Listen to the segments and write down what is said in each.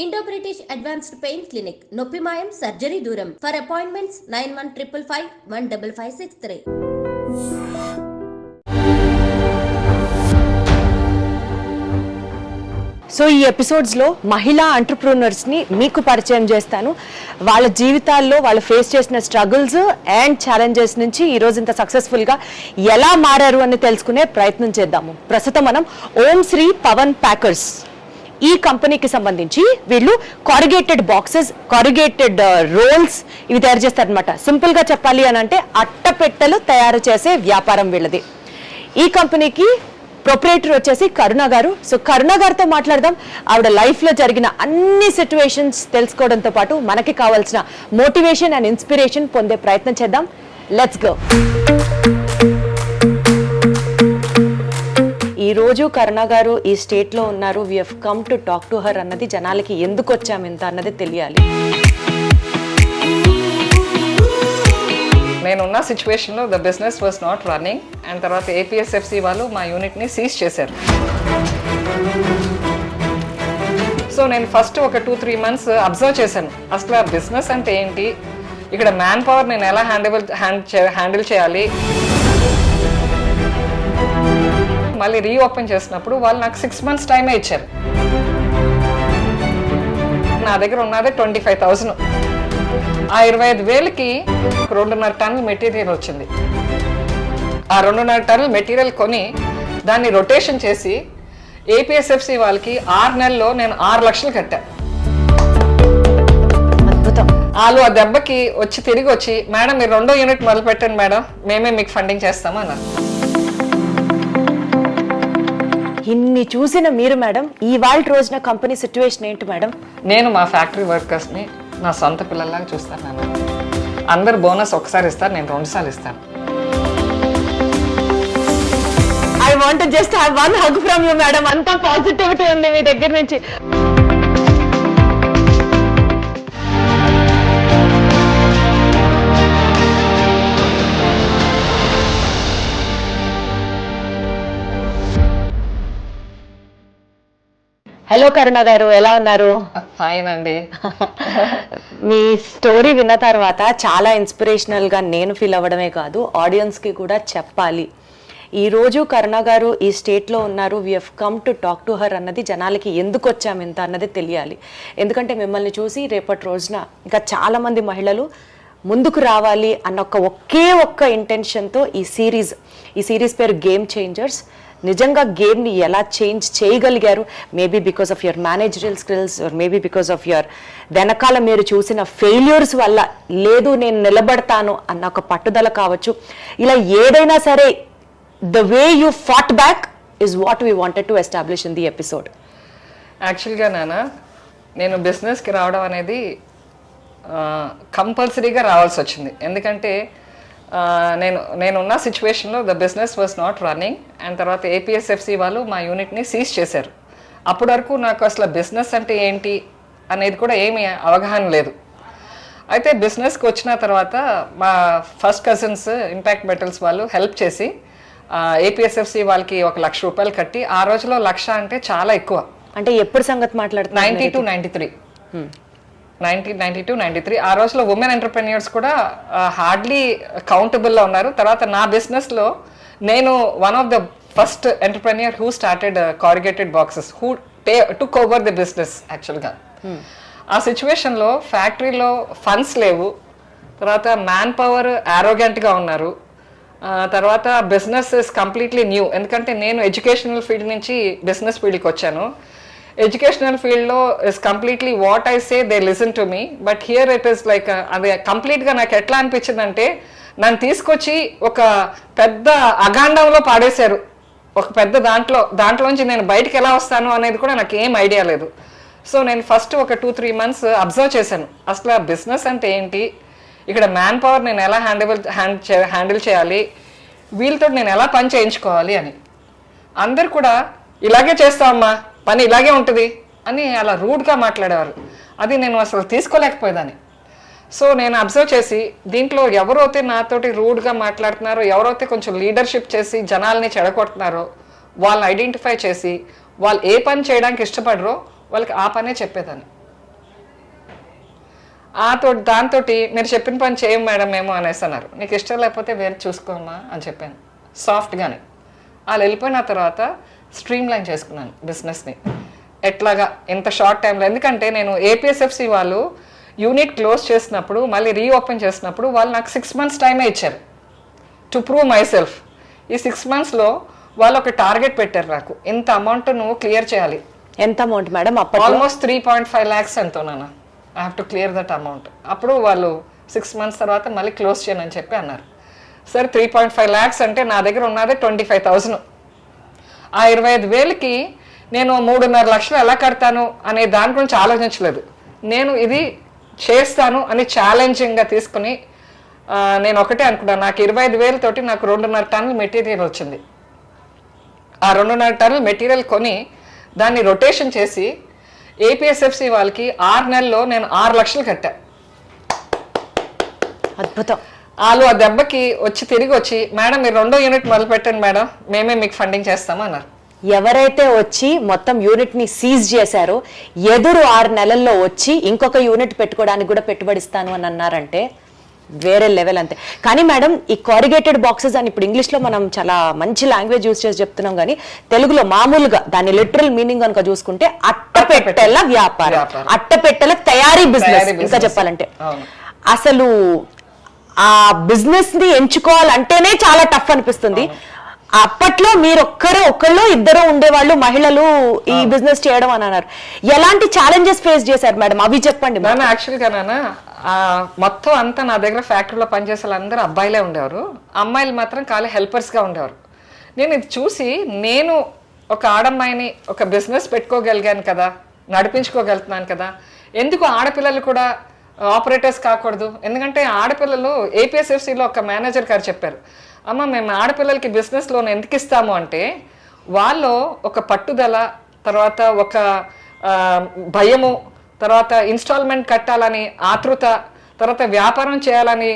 Indo-British Advanced Pain Clinic, నొప్పి మాయం surgery దూరం. For appointments 9155515563. సో ఈ ఎపిసోడ్స్లో మహిళా ఎంటర్‌ప్రెన్యూర్స్ని మీకు పరిచయం చేస్తాను. వాళ్ళ జీవితాల్లో వాళ్ళు ఫేస్ చేసిన స్ట్రగుల్స్ అండ్ ఛాలెంజెస్ నుంచి ఈరోజు ఇంత సక్సెస్ఫుల్గా ఎలా మారారు అని తెలుసుకునే ప్రయత్నం చేద్దాము. ప్రస్తుతం మనం ఓం శ్రీ పవన్ ప్యాకర్స్ ఈ కంపెనీకి సంబంధించి వీళ్ళు కారుగేటెడ్ బాక్సెస్, కారుగేటెడ్ రోల్స్ ఇవి తయారు చేస్తారనమాట. సింపుల్గా చెప్పాలి అని అంటే అట్టపెట్టెలు తయారు చేసే వ్యాపారం వీళ్ళది. ఈ కంపెనీకి ప్రొపరేటర్ వచ్చేసి కరుణ గారు. సో కరుణ గారితో మాట్లాడదాం. ఆవిడ లైఫ్లో జరిగిన అన్ని సిచ్యువేషన్స్ తెలుసుకోవడంతో పాటు మనకి కావాల్సిన మోటివేషన్ అండ్ ఇన్స్పిరేషన్ పొందే ప్రయత్నం చేద్దాం. Let's go. ఈ రోజు కరుణ గారు ఈ స్టేట్లో ఉన్నారు. We have come to talk to her అన్నది జనాలకి ఎందుకు వచ్చాము ఇంత అన్నది తెలియాలి. నేనున్న సిచ్యువేషన్లో the business was not running and తర్వాత ఏపీఎస్ఎఫ్సి వాళ్ళు మా యూనిట్ని సీజ్ చేశారు. సో నేను ఫస్ట్ ఒక 2-3 months అబ్జర్వ్ చేశాను. అసలు ఆ బిజినెస్ అంటే ఏంటి, ఇక్కడ మ్యాన్ పవర్ నేను ఎలా హ్యాండిల్ చేయాలి. మళ్ళీ రీఓపెన్ చేసినప్పుడు వాళ్ళు నాకు 6 months టైమే ఇచ్చారు. నా దగ్గర ఉన్నదే 25,000. ఆ 25,000కి 2.5 టన్నుల మెటీరియల్ వచ్చింది. ఆ 2.5 టన్నుల మెటీరియల్ కొని దాన్ని రొటేషన్ చేసి ఏపీఎస్ఎఫ్సి వాళ్ళకి 6 నెలల్లో నేను 6 లక్షలు కట్టా. వాళ్ళు ఆ దెబ్బకి తిరిగి వచ్చి మేడం మీరు 2వ యూనిట్ మొదలు పెట్టండి మేడం, మేమే మీకు ఫండింగ్ చేస్తాము అన్నారు. ఇన్ని చూసిన మీరు మేడం ఈ వాళ్ళ రోజున కంపెనీ సిచ్యువేషన్ ఏంటి మేడం? నేను మా ఫ్యాక్టరీ వర్కర్స్ని నా సొంత పిల్లల్లాగా చూస్తాను. నేను అందరు బోనస్ ఒకసారి ఇస్తారు, నేను 2 సార్లు ఇస్తాను. I want just have one hug from you madam. అంతా పాజిటివిటీ ఉంది మీ దగ్గర నుంచి. హలో కరుణ గారు, ఎలా ఉన్నారు? ఫైన్ అండి. మీ స్టోరీ విన్న తర్వాత చాలా ఇన్స్పిరేషనల్గా నేను ఫీల్ అవ్వడమే కాదు, ఆడియన్స్కి కూడా చెప్పాలి. ఈరోజు కరుణ గారు ఈ స్టేట్లో ఉన్నారు. We have come to talk to her అన్నది జనాలకి ఎందుకు వచ్చాము ఇంత అన్నది తెలియాలి. ఎందుకంటే మిమ్మల్ని చూసి రేపటి రోజున ఇంకా చాలామంది మహిళలు ముందుకు రావాలి అన్న ఒకే ఒక్క ఇంటెన్షన్తో ఈ సిరీస్ పేరు గేమ్ చేంజర్స్. నిజంగా గేమ్ని ఎలా చేంజ్ చేయగలిగారు, maybe because of your managerial skills or maybe because of your వెనకాల మీరు చూసిన ఫెయిల్యూర్స్ వల్ల, లేదు నేను నిలబడతాను అన్న ఒక పట్టుదల కావచ్చు. ఇలా ఏదైనా సరే the way you fat back is what we wanted to establish in the episode. యాక్చువల్గా నేను బిజినెస్కి రావడం అనేది కంపల్సరీగా రావాల్సి వచ్చింది. ఎందుకంటే నేనున్న సిచ్యువేషన్లో the business was not running and తర్వాత ఏపీఎస్ఎఫ్సి వాళ్ళు మా యూనిట్ని సీజ్ చేశారు. అప్పటి వరకు నాకు అసలు బిజినెస్ అంటే ఏంటి అనేది కూడా ఏమీ అవగాహన లేదు. అయితే బిజినెస్కి వచ్చిన తర్వాత మా ఫస్ట్ కజిన్స్ ఇంపాక్ట్ మెటల్స్ వాళ్ళు హెల్ప్ చేసి ఏపీఎస్ఎఫ్సి వాళ్ళకి 1 లక్ష రూపాయలు కట్టి, ఆ రోజులో 1 లక్ష అంటే చాలా ఎక్కువ. అంటే ఎప్పుడు సంగతి మాట్లాడుతున్నారు? 1992-93 ఆ రోజులో ఉమెన్ ఎంటర్‌ప్రెన్యూర్స్ కూడా హార్డ్లీ కౌంటబుల్లో ఉన్నారు. తర్వాత నా బిజినెస్లో నేను one of the first entrepreneur who started corrugated boxes, who took over the business యాక్చువల్గా. ఆ సిచ్యువేషన్లో ఫ్యాక్టరీలో ఫండ్స్ లేవు, తర్వాత మ్యాన్ పవర్ యారోగెంట్గా ఉన్నారు, తర్వాత బిజినెస్ ఇస్ కంప్లీట్లీ న్యూ. ఎందుకంటే నేను ఎడ్యుకేషనల్ ఫీల్డ్ నుంచి బిజినెస్ ఫీల్డ్కి వచ్చాను. ఎడ్యుకేషనల్ ఫీల్డ్లో is completely what I say they listen to me, but here it is like అది కంప్లీట్గా నాకు ఎట్లా అనిపించిందంటే నన్ను తీసుకొచ్చి ఒక పెద్ద అగాండంలో పాడేశారు. ఒక పెద్ద దాంట్లోంచి నేను బయటకు ఎలా వస్తాను అనేది కూడా నాకు ఏం ఐడియా లేదు. సో నేను ఫస్ట్ ఒక 2-3 months అబ్జర్వ్ చేశాను. అసలు ఆ బిజినెస్ అంటే ఏంటి, ఇక్కడ మ్యాన్ పవర్ నేను ఎలా హ్యాండిల్ చేయాలి, వీళ్ళతో నేను ఎలా పని చేయించుకోవాలి అని. అందరు కూడా ఇలాగే చేస్తామమ్మా, పని ఇలాగే ఉంటుంది అని అలా రూడ్గా మాట్లాడేవారు. అది నేను అసలు తీసుకోలేకపోయేదాన్ని. సో నేను అబ్జర్వ్ చేసి దీంట్లో ఎవరైతే నాతోటి రూడ్గా మాట్లాడుతున్నారో, ఎవరైతే కొంచెం లీడర్షిప్ చేసి జనాల్ని చెడగొడుతున్నారో వాళ్ళని ఐడెంటిఫై చేసి వాళ్ళు ఏ పని చేయడానికి ఇష్టపడరో వాళ్ళకి ఆ పనే చెప్పేదాన్ని. దాంతో మీరు చెప్పిన పని చేయం మేడం మేము అనేసి అన్నారు. నీకు ఇష్టం లేకపోతే వేరే చూసుకోమ్మా అని చెప్పాను సాఫ్ట్గానే. వాళ్ళు వెళ్ళిపోయిన తర్వాత స్ట్రీమ్ లైన్ చేసుకున్నాను బిజినెస్ని. ఎట్లాగా ఇంత షార్ట్ టైంలో, ఎందుకంటే నేను ఏపీఎస్ఎఫ్సి వాళ్ళు యూనిట్ క్లోజ్ చేసినప్పుడు మళ్ళీ రీఓపెన్ చేసినప్పుడు వాళ్ళు నాకు 6 months టైమే ఇచ్చారు టు ప్రూవ్ మై సెల్ఫ్. ఈ 6 monthsలో వాళ్ళు ఒక టార్గెట్ పెట్టారు నాకు, ఇంత అమౌంట్ నువ్వు క్లియర్ చేయాలి. ఎంత అమౌంట్ మేడం? ఆల్మోస్ట్ 3.5 lakhs ఎంతో నాన్న. I have to clear that amount. అప్పుడు వాళ్ళు 6 months తర్వాత మళ్ళీ క్లోజ్ చేయను అని చెప్పి అన్నారు. సరే 3.5 lakhs అంటే నా దగ్గర ఉన్నదే 25,000. ఆ 25,000కి నేను 3.5 లక్షలు ఎలా కడతాను అనే దాని గురించి ఆలోచించలేదు. నేను ఇది చేస్తాను అని ఛాలెంజింగ్గా తీసుకుని నేను ఒకటే అనుకున్నాను, నాకు 25,000 తోటి నాకు 2.5 టన్నుల మెటీరియల్ వచ్చింది. ఆ 2.5 టన్నుల మెటీరియల్ కొని దాన్ని రొటేషన్ చేసి ఏపీఎస్ఎఫ్సి వాళ్ళకి 6 నెలల్లో నేను 6 లక్షలు కట్టా. అద్భుతం. వాళ్ళు ఆ దెబ్బకి తిరిగి వచ్చి మేడం మీరు 2వ యూనిట్ మొదలు పెట్టండి మేడం, మేమే మీకు ఫండింగ్ చేస్తాము అన్నారు. ఎవరైతే వచ్చి మొత్తం యూనిట్ ని సీజ్ చేశారో ఎదురు 6 నెలల్లో వచ్చి ఇంకొక యూనిట్ పెట్టుకోవడానికి కూడా పెట్టుబడిస్తాను అని అన్నారంటే వేరే లెవెల్ అంతే. కానీ మేడం ఈ కారిగేటెడ్ బాక్సెస్ అని ఇప్పుడు ఇంగ్లీష్ లో మనం చాలా మంచి లాంగ్వేజ్ యూజ్ చేసి చెప్తున్నాం, కానీ తెలుగులో మామూలుగా దాని లిటరల్ మీనింగ్ కనుక చూసుకుంటే అట్టపెట్టెల వ్యాపారం, అట్టపెట్టెల తయారీ బిజినెస్. ఇంకా చెప్పాలంటే అసలు ఆ బిజినెస్ ని ఎంచుకోవాలంటేనే చాలా టఫ్ అనిపిస్తుంది. అప్పట్లో మీరు ఒకళ్ళు ఇద్దరు ఉండేవాళ్ళు మహిళలు ఈ బిజినెస్ చేయడం అని అన్నారు. ఎలాంటి ఛాలెంజెస్ ఫేస్ చేశారు మేడం, అవి చెప్పండి. యాక్చువల్గా మొత్తం అంతా నా దగ్గర ఫ్యాక్టరీలో పనిచేసే వాళ్ళందరూ అబ్బాయిలే ఉండేవారు, అమ్మాయిలు మాత్రం ఖాళీ హెల్పర్స్గా ఉండేవారు. నేను ఇది చూసి నేను ఒక ఆడమ్మాయిని ఒక బిజినెస్ పెట్టుకోగలిగాను కదా, నడిపించుకోగలుగుతున్నాను కదా, ఎందుకు ఆడపిల్లలు కూడా ఆపరేటర్స్ కాకూడదు? ఎందుకంటే ఆడపిల్లలు ఏపీఎస్ఎఫ్సిలో ఒక మేనేజర్ గారు చెప్పారు, అమ్మ మేము ఆడపిల్లలకి బిజినెస్ లోన్ ఎందుకు ఇస్తాము అంటే వాళ్ళు ఒక పట్టుదల, తర్వాత ఒక భయము, తర్వాత ఇన్స్టాల్మెంట్ కట్టాలని ఆతృత, తర్వాత వ్యాపారం చేయాలని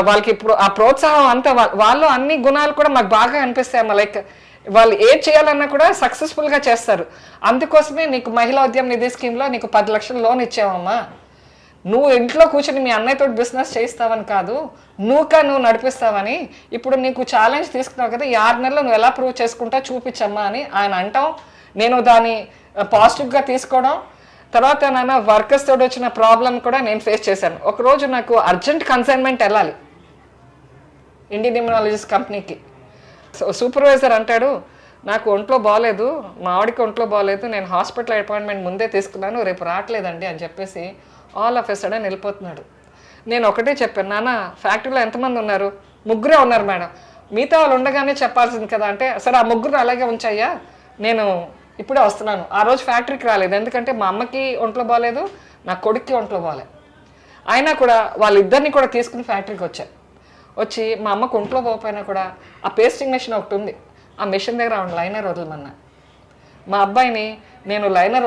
వాళ్ళకి ఆ ప్రోత్సాహం అంతా, వాళ్ళు అన్ని గుణాలు కూడా మాకు బాగా అనిపిస్తాయమ్మా. లైక్ వాళ్ళు ఏం చేయాలన్నా కూడా సక్సెస్ఫుల్గా చేస్తారు. అందుకోసమే నీకు మహిళా ఉద్యమ నిధి స్కీమ్లో నీకు 10 లక్షలు లోన్ ఇచ్చావమ్మా. నువ్వు ఇంట్లో కూర్చొని మీ అన్నయ్యతో బిజినెస్ చేయిస్తావని కాదు, నువ్వు నడిపిస్తావని. ఇప్పుడు నీకు ఛాలెంజ్ తీసుకున్నావు కదా, ఈ 6 నెలలు నువ్వు ఎలా ప్రూవ్ చేసుకుంటా చూపించమ్మా అని ఆయన అంటాం. నేను దాన్ని పాజిటివ్గా తీసుకోవడం. తర్వాత నాన్న వర్కర్స్ తోటి వచ్చిన ప్రాబ్లం కూడా నేను ఫేస్ చేశాను. ఒకరోజు నాకు అర్జెంట్ కన్సైన్మెంట్ వెళ్ళాలి ఇండియన్ ఇమ్యునాలజిస్ట్ కంపెనీకి. సూపర్వైజర్ అంటాడు, నాకు ఒంట్లో బాగలేదు, మా ఆవిడకి ఒంట్లో బాగలేదు, నేను హాస్పిటల్ అపాయింట్మెంట్ ముందే తీసుకున్నాను, రేపు రావట్లేదండి అని చెప్పేసి ఆల్ ఆఫ్ ఎ సడన్ వెళ్ళిపోతున్నాడు. నేను ఒకటే చెప్పాను, నాన్న ఫ్యాక్టరీలో ఎంతమంది ఉన్నారు? 3 ఉన్నారు మేడం, మిగతా వాళ్ళు ఉండగానే చెప్పాల్సింది కదా అంటే, సరే ఆ 3 అలాగే ఉంచాయ్యా, నేను ఇప్పుడే వస్తున్నాను. ఆ రోజు ఫ్యాక్టరీకి రాలేదు, ఎందుకంటే మా అమ్మకి ఒంట్లో బాగాలేదు, నా కొడుక్కి ఒంట్లో బాగాలేదు. అయినా కూడా వాళ్ళిద్దరిని కూడా తీసుకుని ఫ్యాక్టరీకి వచ్చి మా అమ్మకు ఒంట్లో పోకపోయినా కూడా ఆ పేస్టింగ్ మెషిన్ ఒకటి ఉంది, ఆ మెషిన్ దగ్గర లైనర్ వదలమన్నా. మా అబ్బాయిని నేను లైనర్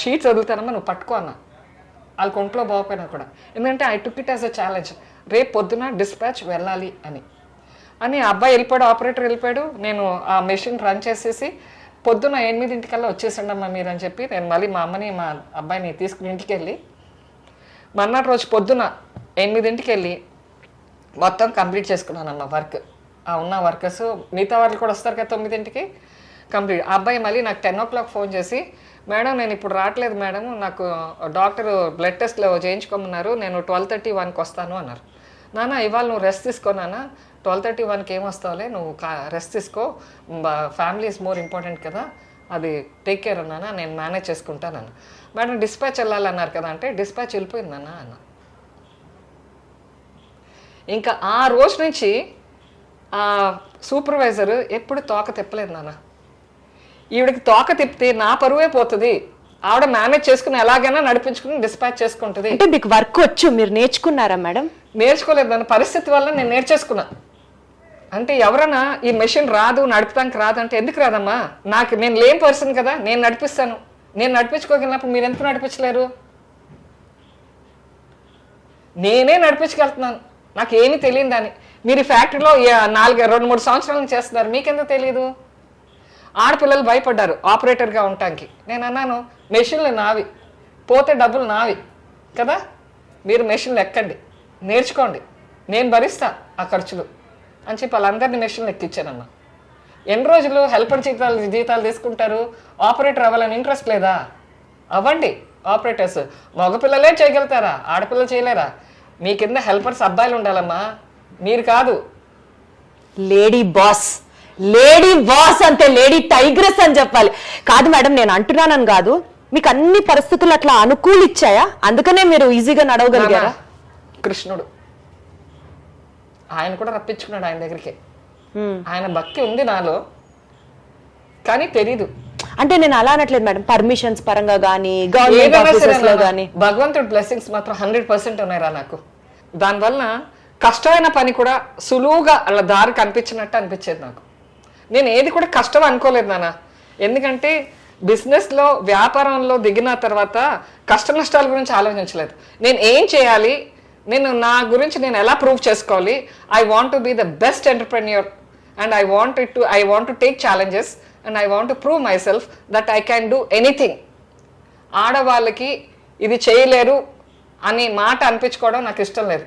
షీట్స్ వదులుతానమ్మా, నువ్వు పట్టుకో అన్నా. వాళ్ళకి ఒంట్లో పోకపోయినా కూడా, ఎందుకంటే I took it as a challenge, రేపు పొద్దున డిస్పాచ్ వెళ్ళాలి అని అబ్బాయి వెళ్ళిపోయాడు, ఆపరేటర్ వెళ్ళిపోయాడు. నేను ఆ మెషిన్ రన్ చేసేసి పొద్దున 8 వచ్చేసండి అమ్మా మీరు అని చెప్పి నేను మళ్ళీ మా అమ్మని మా అబ్బాయిని తీసుకుని ఇంటికి వెళ్ళి మర్నాటి రోజు పొద్దున 8 వెళ్ళి మొత్తం కంప్లీట్ చేసుకున్నానమ్మా వర్క్. ఆ ఉన్న వర్కర్స్ మిగతా వాళ్ళు కూడా వస్తారు కదా 9 కంప్లీట్. ఆ అబ్బాయి మళ్ళీ నాకు 10 o'clock ఫోన్ చేసి, మేడం నేను ఇప్పుడు రావట్లేదు మేడం, నాకు డాక్టర్ బ్లడ్ టెస్ట్లో చేయించుకోమన్నారు, నేను 12:30, 1కి వస్తాను అన్నారు. నాన్న ఇవాళ నువ్వు రెస్ట్ తీసుకో నాన్న, 12:30, 1కి ఏమొస్తావులే, నువ్వు రెస్ట్ తీసుకో, ఫ్యామిలీ ఇస్ మోర్ ఇంపార్టెంట్ కదా, అది టేక్ కేర్ అన్నానా, నేను మేనేజ్ చేసుకుంటానన్న. మేడం డిస్పాచ్ వెళ్ళాలన్నారు కదా అంటే, డిస్పాచ్ వెళ్ళిపోయిందన్నా అన్న. ఇంకా ఆ రోజు నుంచి ఆ సూపర్వైజర్ ఎప్పుడు తోక తిప్పలేదు నాన్న. ఈవిడికి తోక తిప్పితే నా పరువే పోతుంది, ఆవిడ మేనేజ్ చేసుకుని ఎలాగైనా నడిపించుకుని డిస్పాచ్ చేసుకుంటుంది. అంటే మీకు వర్క్ వచ్చు, మీరు నేర్చుకున్నారా మేడం? నేర్చుకోలేదు, దాని పరిస్థితి వల్ల నేను నేర్చేసుకున్నా. అంటే ఎవరైనా ఈ మెషిన్ రాదు, నడుపుతానికి రాదు అంటే, ఎందుకు రాదమ్మా, నేను లేని పర్సన్ కదా, నేను నడిపిస్తాను. నేను నడిపించుకోగలిగినప్పుడు మీరు ఎందుకు నడిపించలేరు? నేనే నడిపించగలుగుతున్నాను, నాకు ఏమీ తెలియదు దాన్ని. మీరు ఈ ఫ్యాక్టరీలో 2-3 సంవత్సరాల నుంచి చేస్తున్నారు, మీకెందుకు తెలియదు? ఆడపిల్లలు భయపడ్డారు ఆపరేటర్గా ఉండటానికి. నేను అన్నాను, మెషిన్లు నావి, పోతే డబ్బులు నావి, కదా, మీరు మెషిన్లు ఎక్కండి, నేర్చుకోండి, నేను భరిస్తా ఆ ఖర్చులు అని చెప్పి వాళ్ళందరినీ మెషిన్లు ఎక్కించానమ్మా. ఎన్ని రోజులు హెల్పర్ జీతాలు తీసుకుంటారు? ఆపరేటర్ అవ్వాలని ఇంట్రెస్ట్ లేదా? అవ్వండి ఆపరేటర్స్. మగపిల్లలే చేయగలుగుతారా? ఆడపిల్లలు చేయలేరా? మీ కింద హెల్పర్స్ అబ్బాయిలు ఉండాలమ్మా, మీరు కాదు. లేడీ బాస్ అంటే లేడీ టైగ్రెస్ అని చెప్పాలి. కాదు మేడం, నేను అంటున్నానని కాదు, మీకు అన్ని పరిస్థితులు అట్లా అనుకూలిచ్చాయా? అందుకనే మీరు ఈజీగా నడవగలిగారా? కృష్ణుడు ఆయన కూడా రప్పించుకున్నాడు ఆయన దగ్గరికి. ఆయన భక్తి ఉంది నాలో, కానీ తెలీదు. అంటే నేను అలా అనట్లేదు మేడం, పర్మిషన్స్ పరంగా కానీ గవర్నమెంట్ ఆఫీసెస్ లో కానీ భగవంతుడి బ్లెస్సింగ్స్ మాత్రం 100% ఉన్నాయిరా నాకు. దానివల్ల కష్టమైన పని కూడా సులువుగా అలా దారి కనిపించినట్టు అనిపించేది నాకు. నేను ఏది కూడా కష్టం అనుకోలేదు నాన్న. ఎందుకంటే బిజినెస్లో వ్యాపారంలో దిగిన తర్వాత కష్ట నష్టాల గురించి ఆలోచించలేదు. నేను ఏం చేయాలి, నేను నా గురించి నేను ఎలా ప్రూవ్ చేసుకోవాలి, I want to be the best entrepreneur and I want to take challenges and I want to prove myself that I can do anything. ఆడవాళ్ళకి ఇది చేయలేరు అని మాట అనిపించుకోవడం నాకు ఇష్టం లేదు.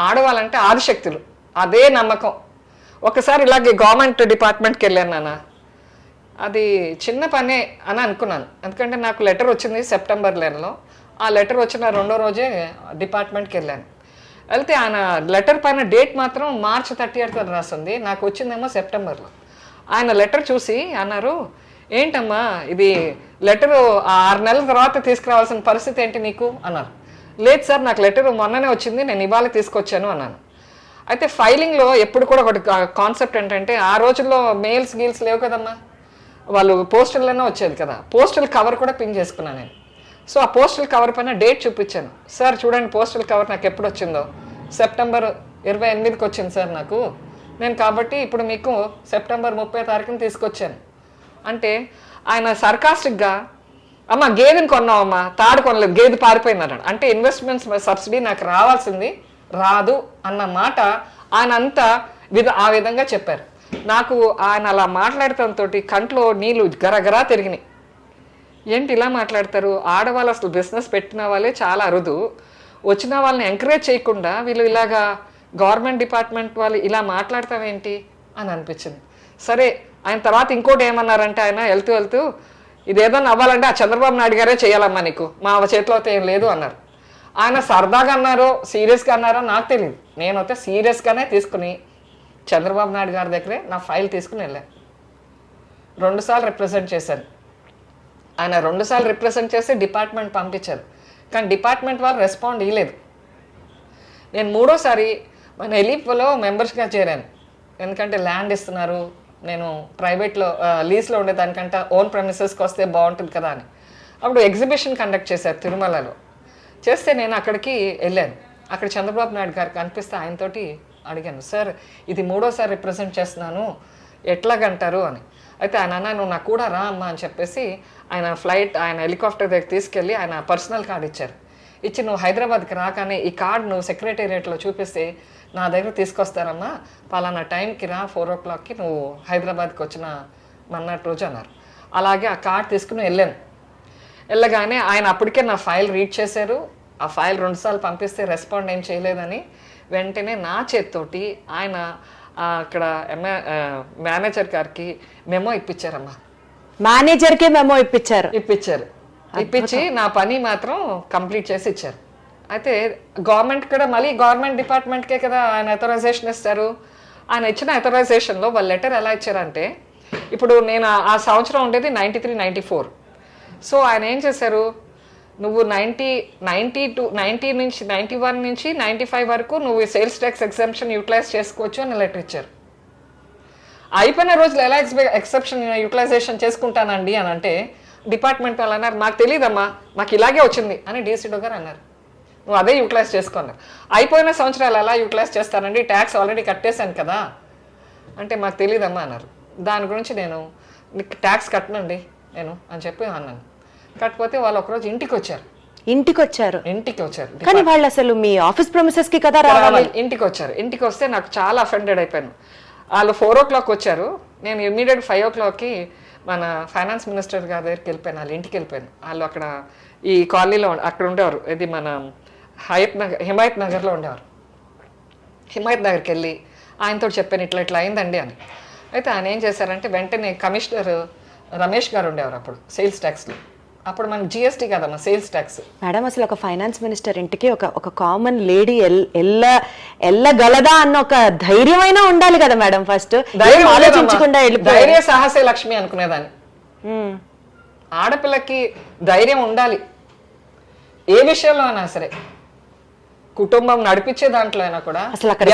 ఆడవాళ్ళంటే ఆదిశక్తులు, అదే నమ్మకం. ఒకసారి ఇలాగే గవర్నమెంట్ డిపార్ట్మెంట్కి వెళ్ళాను నాన్న. అది చిన్న పనే అని అనుకున్నాను, ఎందుకంటే నాకు లెటర్ వచ్చింది సెప్టెంబర్ నెలలో. ఆ లెటర్ వచ్చిన రెండో రోజే డిపార్ట్మెంట్కి వెళ్ళాను. వెళ్తే ఆయన లెటర్ పైన డేట్ మాత్రం March 30 రాస్తుంది, నాకు వచ్చిందేమో సెప్టెంబర్లో. ఆయన లెటర్ చూసి అన్నారు, ఏంటమ్మా ఇది లెటరు 6 నెలల తర్వాత తీసుకురావాల్సిన పరిస్థితి ఏంటి నీకు అన్నారు. లేదు సార్, నాకు లెటర్ మొన్ననే వచ్చింది, నేను ఇవాళ తీసుకొచ్చాను అన్నాను. అయితే ఫైలింగ్లో ఎప్పుడు కూడా ఒకటి కాన్సెప్ట్ ఏంటంటే, ఆ రోజుల్లో మెయిల్స్ గీల్స్ లేవు కదమ్మా, వాళ్ళు పోస్టల్లోనే వచ్చేది కదా. పోస్టల్ కవర్ కూడా పిన్ చేసుకున్నాను నేను. సో ఆ పోస్టల్ కవర్ పైన డేట్ చూపించాను. సార్ చూడండి, పోస్టల్ కవర్ నాకు ఎప్పుడు వచ్చిందో, సెప్టెంబర్ 28కి వచ్చింది సార్ నాకు. నేను కాబట్టి ఇప్పుడు మీకు సెప్టెంబర్ 30 తీసుకొచ్చాను అంటే, ఆయన సర్కాస్టిక్గా, అమ్మ గేదెని కొన్నావమ్మా, తాడు కొనలేదు, గేదె పారిపోయింది అన్నాడు. అంటే ఇన్వెస్ట్మెంట్స్ సబ్సిడీ నాకు రావాల్సింది రాదు అన్న మాట ఆయన అంతా ఆ విధంగా చెప్పారు. నాకు ఆయన అలా మాట్లాడటంతో కంట్లో నీళ్ళు గరగరా తిరిగినాయి. ఏంటి ఇలా మాట్లాడతారు, ఆడవాళ్ళు అసలు బిజినెస్ పెట్టిన వాళ్ళే చాలా అరుదు, వచ్చిన వాళ్ళని ఎంకరేజ్ చేయకుండా వీళ్ళు ఇలాగా గవర్నమెంట్ డిపార్ట్మెంట్ వాళ్ళు ఇలా మాట్లాడతావేంటి అని అనిపించింది. సరే, ఆయన తర్వాత ఇంకోటి ఏమన్నారంటే, ఆయన వెళ్తూ ఇదేదన్నా అవ్వాలంటే ఆ చంద్రబాబు నాయుడు గారే చేయాలమ్మా, నీకు మా చేతిలో అయితే ఏం లేదు అన్నారు. ఆయన సరదాగా అన్నారో సీరియస్గా అన్నారో నాకు తెలియదు. నేనైతే సీరియస్గానే తీసుకుని చంద్రబాబు నాయుడు గారి దగ్గరే నా ఫైల్ తీసుకుని వెళ్ళాను. 2 సార్లు రిప్రజెంట్ చేశాను. ఆయన 2 సార్లు రిప్రజెంట్ చేసి డిపార్ట్మెంట్ పంపించారు, కానీ డిపార్ట్మెంట్ వాళ్ళు రెస్పాండ్ ఇవ్వలేదు. నేను 3వసారి మన ఎలిప్లో మెంబర్స్గా చేరాను. ఎందుకంటే ల్యాండ్ ఇస్తున్నారు, నేను ప్రైవేట్లో లీజ్లో ఉండేదానికంటే ఓన్ ప్రెమిసెస్కి వస్తే బాగుంటుంది కదా అని. అప్పుడు ఎగ్జిబిషన్ కండక్ట్ చేశారు తిరుమలలో. చేస్తే నేను అక్కడికి వెళ్ళాను. అక్కడ చంద్రబాబు నాయుడు గారికి కనిపిస్తే ఆయనతోటి అడిగాను, సార్ ఇది 3వసారి రిప్రజెంట్ చేస్తున్నాను, ఎట్లాగంటారు అని. అయితే ఆయన అన్న, నువ్వు నాకు కూడా రా అమ్మా అని చెప్పేసి ఆయన హెలికాప్టర్ దగ్గర తీసుకెళ్ళి ఆయన పర్సనల్ కార్డు ఇచ్చారు. ఇచ్చి, నువ్వు హైదరాబాద్కి రాగానే ఈ కార్డు నువ్వు సెక్రటేరియట్లో చూపిస్తే నా దగ్గర తీసుకొస్తారమ్మా, పలానా టైంకి రా, 4 o'clockకి నువ్వు హైదరాబాద్కి వచ్చిన మన్నాటి రోజు అన్నారు. అలాగే ఆ కార్డు తీసుకుని వెళ్ళాను. వెళ్ళగానే ఆయన అప్పటికే నా ఫైల్ రీడ్ చేశారు. ఆ ఫైల్ 2 సార్లు పంపిస్తే రెస్పాండ్ ఏం చేయలేదని వెంటనే నా చేతితోటి ఆయన అక్కడ మేనేజర్ గారికి మెమో ఇప్పించారమ్మా. మేనేజర్కే మెమో ఇప్పించి నా పని మాత్రం కంప్లీట్ చేసి ఇచ్చారు. అయితే గవర్నమెంట్ కూడా మళ్ళీ గవర్నమెంట్ డిపార్ట్మెంట్కే కదా ఆయన అథరైజేషన్ ఇస్తారు. ఆయన ఇచ్చిన అథరైజేషన్లో వాళ్ళ లెటర్ ఎలా ఇచ్చారంటే, ఇప్పుడు నేను ఆ సంవత్సరం ఉండేది 93-94. సో ఆయన ఏం చేశారు, నువ్వు 90 నుంచి 91 నుంచి 95 వరకు నువ్వు సేల్స్ ట్యాక్స్ ఎగ్జంప్షన్ యూటిలైజ్ చేసుకోవచ్చు అని లెటర్ ఇచ్చారు. అయిపోయిన రోజులు ఎలా ఎక్సెప్షన్ యూటిలైజేషన్ చేసుకుంటానండి అని అంటే, డిపార్ట్మెంట్ వాళ్ళు అన్నారు, మాకు తెలియదమ్మా, మాకు ఇలాగే వచ్చింది అని డీసీడో గారు అన్నారు. నువ్వు అదే యూటిలైజ్ చేసుకున్నారు. అయిపోయిన సంవత్సరాలు ఎలా యూటిలైజ్ చేస్తానండి, ట్యాక్స్ ఆల్రెడీ కట్టేశాను కదా అంటే, మాకు తెలియదమ్మా అన్నారు. దాని గురించి నేను ట్యాక్స్ కట్టనండి నేను అని చెప్పి అన్నాను. కాకపోతే వాళ్ళు ఒకరోజు ఇంటికి వచ్చారు. కానీ వాళ్ళు అసలు మీ ఆఫీస్ ప్రెమిసెస్ కి కదా రావాలి. ఇంటికి వచ్చారు. ఇంటికి వస్తే నాకు చాలా అఫెండెడ్ అయిపోయాను. వాళ్ళు 4 o'clock వచ్చారు. నేను ఇమ్మీడియట్ 5 o'clockకి మన ఫైనాన్స్ మినిస్టర్ గారి దగ్గరికి వెళ్ళిపోయాను. వాళ్ళ ఇంటికి వెళ్ళిపోయాను. వాళ్ళు అక్కడ ఈ కాలనీలో అక్కడ ఉండేవారు. ఇది మన హిమాయత్ నగర్లో ఉండేవారు. హిమాయత్ నగర్కి వెళ్ళి ఆయనతో చెప్పాను ఇట్లా ఇట్లా అయిందండి అని. అయితే ఆయన ఏం చేశారంటే వెంటనే కమిషనర్ రమేష్ గారు ఉండేవారు అప్పుడు సేల్స్ ట్యాక్స్లో. అప్పుడు మనకి జిఎస్టీ కదమ్మా సేల్స్ ట్యాక్స్. మేడం అసలు ఒక ఫైనాన్స్ మినిస్టర్ ఇంటికి ఒక కామన్ లేడీ ఎల్లగలదా అన్న ఒక ధైర్యమైనా ఉండాలి కదా మేడం. ఫస్ట్ ఆలోచించకుండా ధైర్య సాహసే లక్ష్మి అనుకునేదాన్ని. ఆడపిల్లకి ధైర్యం ఉండాలి ఏ విషయంలో అయినా సరే, కుటుంబం నడిపించే దాంట్లో అయినా కూడా. అసలు అక్కడ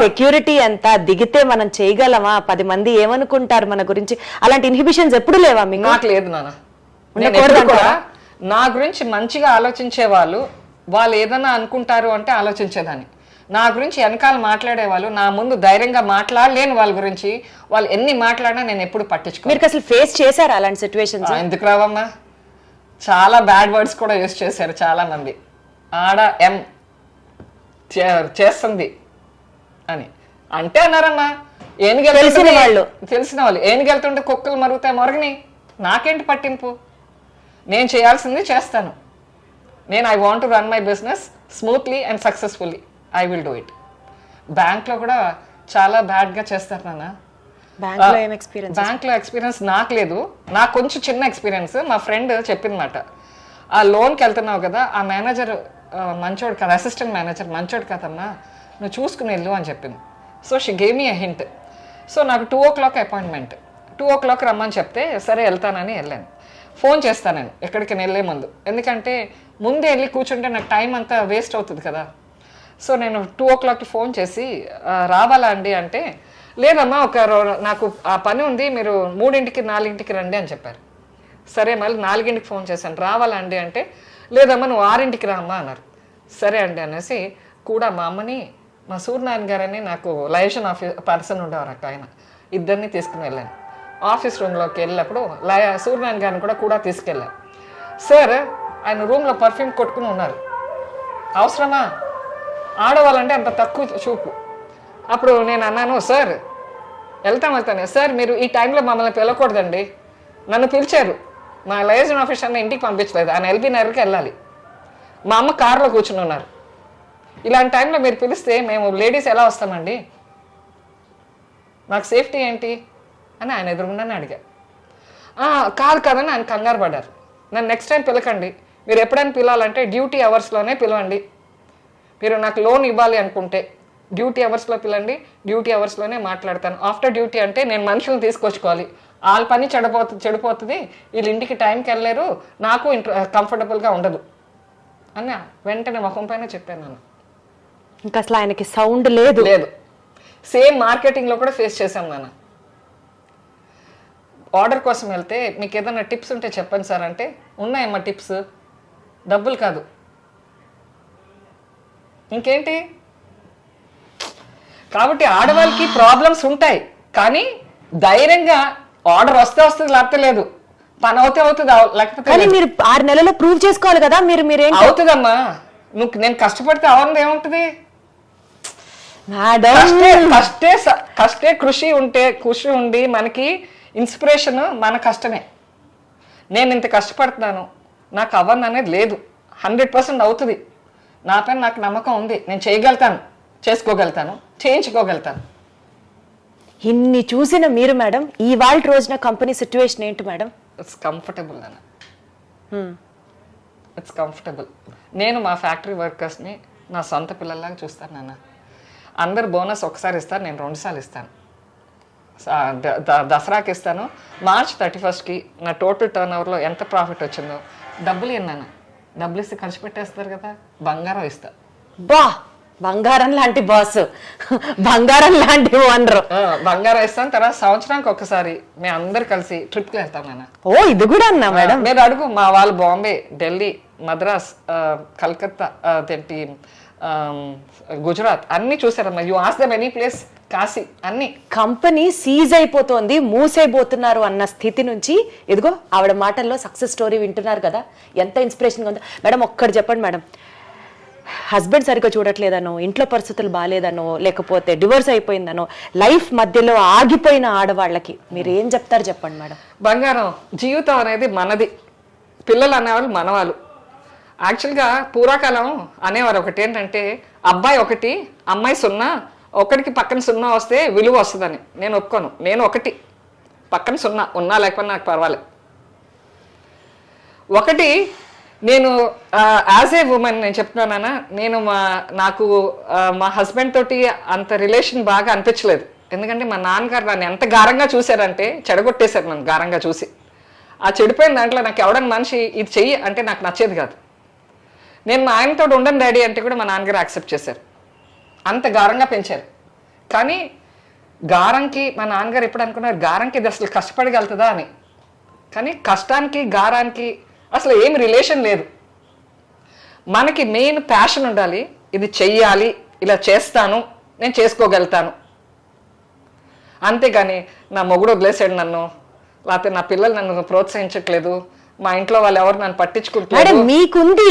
సెక్యూరిటీ ఎంత దిగితే మనం చేయగలమా, 10 మంది ఏమనుకుంటారు మన గురించి, అలాంటి ఇన్హిబిషన్స్ ఎప్పుడు లేవా మీకు? నాకు లేదు నాన్న. నా గురించి మంచిగా ఆలోచించే వాళ్ళు ఏదన్నా అనుకుంటారు అంటే ఆలోచించేదాన్ని. నా గురించి వెనకాల మాట్లాడేవాళ్ళు, నా ముందు ధైర్యంగా మాట్లాడలేని వాళ్ళ గురించి వాళ్ళు ఎన్ని మాట్లాడినా నేను ఎప్పుడు పట్టించుకో. మీరు అసలు ఫేస్ చేశారు అలాంటి సిచ్యువేషన్స్? ఎందుకు రావమ్మా, చాలా బ్యాడ్ వర్డ్స్ కూడా యూజ్ చేశారు చాలా మంది. ఆడ చేస్తుంది అని అంటే అన్నారమ్మా. తెలిసిన వాళ్ళు ఏనుగెళ్తుంటే కుక్కలు మరుగుతాయి, మొరగని నాకేంటి పట్టింపు, నేను చేయాల్సింది చేస్తాను. I want to run my business smoothly and successfully, I will do it. బ్యాంక్లో కూడా చాలా బ్యాడ్గా చేస్తారు నాన్న. బ్యాంక్లో ఎక్స్పీరియన్స్ నాకు లేదు, నాకు కొంచెం చిన్న ఎక్స్పీరియన్స్. మా ఫ్రెండ్ చెప్పిందన్నమాట, ఆ లోన్కి వెళ్తున్నావు కదా, ఆ మేనేజర్ మంచోడు కదా, అసిస్టెంట్ మేనేజర్ మంచోడు కదమ్మా, నువ్వు చూసుకుని వెళ్ళు అని చెప్పింది. So she gave me a hint. So నాకు 2 o'clock అపాయింట్మెంట్, 2 o'clock రమ్మని చెప్తే సరే వెళ్తానని వెళ్ళాను. ఫోన్ చేస్తాను నేను ఎక్కడికి వెళ్ళే ముందు, ఎందుకంటే ముందే వెళ్ళి కూర్చుంటే నాకు టైం అంతా వేస్ట్ అవుతుంది కదా. సో నేను 2 o'clockకి ఫోన్ చేసి రావాలా అండి అంటే, లేదమ్మా నాకు ఆ పని ఉంది, మీరు 3ంటికి 4ంటికి రండి అని చెప్పారు. సరే మళ్ళీ 4ంటికి ఫోన్ చేశాను, రావాలా అండి అంటే, లేదమ్మా నువ్వు 6ంటికి రామ్మా అన్నారు. సరే అండి అనేసి కూడా మా అమ్మని, మా సూర్యనారాయణ గారని నాకు లైజన్ పర్సన్ ఉండేవారు అక్క, ఆయన ఇద్దరిని తీసుకుని వెళ్ళాను. ఆఫీస్ రూమ్లోకి వెళ్ళినప్పుడు సూర్యనారాయణ గారిని కూడా తీసుకెళ్ళాను. సార్ ఆయన రూమ్లో పర్ఫ్యూమ్ కొట్టుకుని ఉన్నారు. అవసరమా, ఆడవాళ్ళంటే అంత తక్కువ చూపు. అప్పుడు నేను అన్నాను, సార్ వెళ్తాను సార్, మీరు ఈ టైంలో మమ్మల్ని పిలవకూడదండి, నన్ను పిలిచారు, మా లైజన్ ఆఫీసర్ని ఇంటికి పంపించలేదు, ఆయన ఎల్బీ నగర్కి వెళ్ళాలి, మా అమ్మ కారులో కూర్చుని ఉన్నారు, ఇలాంటి టైంలో మీరు పిలిస్తే మేము లేడీస్ ఎలా వస్తామండి, నాకు సేఫ్టీ ఏంటి అని ఆయన ఎదురుగుండానే అడిగా. కాదు కదని ఆయన కంగారు పడ్డారు. నన్ను నెక్స్ట్ టైం పిలకండి, మీరు ఎప్పుడైనా పిలవాలంటే డ్యూటీ అవర్స్లోనే పిలవండి, మీరు నాకు లోన్ ఇవ్వాలి అనుకుంటే డ్యూటీ అవర్స్లో పిలండి, డ్యూటీ అవర్స్లోనే మాట్లాడతాను. ఆఫ్టర్ డ్యూటీ అంటే నేను మనుషులను తీసుకొచ్చుకోవాలి, వాళ్ళ పని చెడిపోతుంది, వీళ్ళు ఇంటికి టైంకి వెళ్ళలేరు, నాకు కంఫర్టబుల్గా ఉండదు అని వెంటనే ముఖం పైన చెప్పాను నేను. ఇంకా అసలు ఆయనకి సౌండ్ లేదు. సేమ్ మార్కెటింగ్లో కూడా ఫేస్ చేశాం నాన్న. ఆర్డర్ కోసం వెళ్తే మీకు ఏదైనా టిప్స్ ఉంటే చెప్పండి సార్ అంటే, ఉన్నాయమ్మా టిప్స్, డబ్బులు కాదు, ఇంకేంటి. కాబట్టి ఆడవాళ్ళకి ప్రాబ్లమ్స్ ఉంటాయి, కానీ ధైర్యంగా ఆర్డర్ వస్తే వస్తుంది, లేకపోతే లేదు, పని అవుతుంది, లేకపోతే మీరు 6 నెలల్లో ప్రూవ్ చేసుకోవాలి కదా. మీరు అవుతుందమ్మా, నేను కష్టపడితే అవన్నీ ఏముంటుంది, కష్టే కృషి ఉండి మనకి ఇన్స్పిరేషన్ మన కష్టమే. నేను ఇంత కష్టపడుతున్నాను, నాకు అవ్వను అనేది లేదు, 100% అవుతుంది, నా పైన నాకు నమ్మకం ఉంది, నేను చేయగలుగుతాను, చేసుకోగలుగుతాను, చేయించుకోగలుగుతాను. ఇన్ని చూసిన మీరు మేడం ఈ వాళ్ళ రోజున కంపెనీ సిచ్యువేషన్ ఏంటి మేడం? ఇట్స్ కంఫర్టబుల్ నాన్న, ఇట్స్ కంఫర్టబుల్. నేను మా ఫ్యాక్టరీ వర్కర్స్ని నా సొంత పిల్లల్లాగా చూస్తాను నాన్న. అందరు బోనస్ ఒకసారి ఇస్తారు, నేను 2 సార్లు ఇస్తాను. దసరాకి ఇస్తాను, March 31st నా టోటల్ టర్న్ ఓవర్లో ఎంత ప్రాఫిట్ వచ్చిందో డబ్బులు ఇన్నాను, డబ్బులు ఇస్తే ఖర్చు పెట్టేస్తారు కదా, బంగారం ఇస్తా. బా, బంగారం లాంటి బాస్, బంగారం లాంటి ఓనర్. బంగారం ఇస్తాను. తర్వాత సంవత్సరానికి ఒకసారి మేము అందరు కలిసి ట్రిప్కి వెళ్తాం నాన్న. ఓ ఇది కూడా అన్నా మేడం, మీరు అడుగు, మా వాళ్ళు బాంబే, ఢిల్లీ, మద్రాస్, కలకత్తా, గుజరాత్ అన్ని చూసారమ్మా. You ask them any place, Kashi, అన్ని. కంపెనీ సీజ్ అయిపోతుంది, మూసైపోతున్నారు అన్న స్థితి నుంచి ఇదిగో ఆవిడ మాటల్లో సక్సెస్ స్టోరీ వింటున్నారు కదా, ఎంత ఇన్స్పిరేషన్గా ఉందో మేడం. ఒక్కటి చెప్పండి మేడం, హస్బెండ్ సరిగ్గా చూడట్లేదనో, ఇంట్లో పరిస్థితులు బాగాలేదనో, లేకపోతే డివోర్స్ అయిపోయిందనో, లైఫ్ మధ్యలో ఆగిపోయిన ఆడవాళ్ళకి మీరు ఏం చెప్తారు చెప్పండి మేడం. బంగారం, జీవితం అనేది మనది, పిల్లలు అనేవాళ్ళు మనవాళ్ళు, యాక్చువల్గా పూర్వకాలం అనేవారు ఒకటి ఏంటంటే అబ్బాయి 1 అమ్మాయి 0, ఒకటికి పక్కన 0 వస్తే విలువ వస్తుందని. నేను ఒప్పుకోను. నేను 1 పక్కన 0 ఉన్నా లేకపోయినా నాకు పర్వాలేదు. 1 నేను యాజ్ ఏ ఉమెన్ నేను చెప్తున్నానా, నేను నాకు మా హస్బెండ్ తోటి అంత రిలేషన్ బాగా అనిపించలేదు. ఎందుకంటే మా నాన్నగారు నన్ను ఎంత గారంగా చూశారంటే చెడగొట్టేశారు నన్ను గారంగా చూసి. ఆ చెడిపోయిన దాంట్లో నాకు ఎవడన్నా మనిషి ఇది చెయ్యి అంటే నాకు నచ్చేది కాదు. నేను మా ఆయనతో ఉండను డాడీ అంటే కూడా మా నాన్నగారు యాక్సెప్ట్ చేశారు. అంత గారంగా పెంచారు. కానీ గారంకి మా నాన్నగారు ఎప్పుడు అనుకున్నారు గారంకి ఇది అసలు కష్టపడగలుగుతుందా అని. కానీ కష్టానికి గారానికి అసలు ఏమి రిలేషన్ లేదు. మనకి మెయిన్ ప్యాషన్ ఉండాలి. ఇది చెయ్యాలి, ఇలా చేస్తాను, నేను చేసుకోగలుగుతాను. అంతేగాని నా మొగుడు వదిలేసాడు నన్ను, లేకపోతే నా పిల్లలు నన్ను ప్రోత్సహించట్లేదు, మా ఇంట్లో వాళ్ళు ఎవరు నన్ను పట్టించుకుంటారు. మీకుంది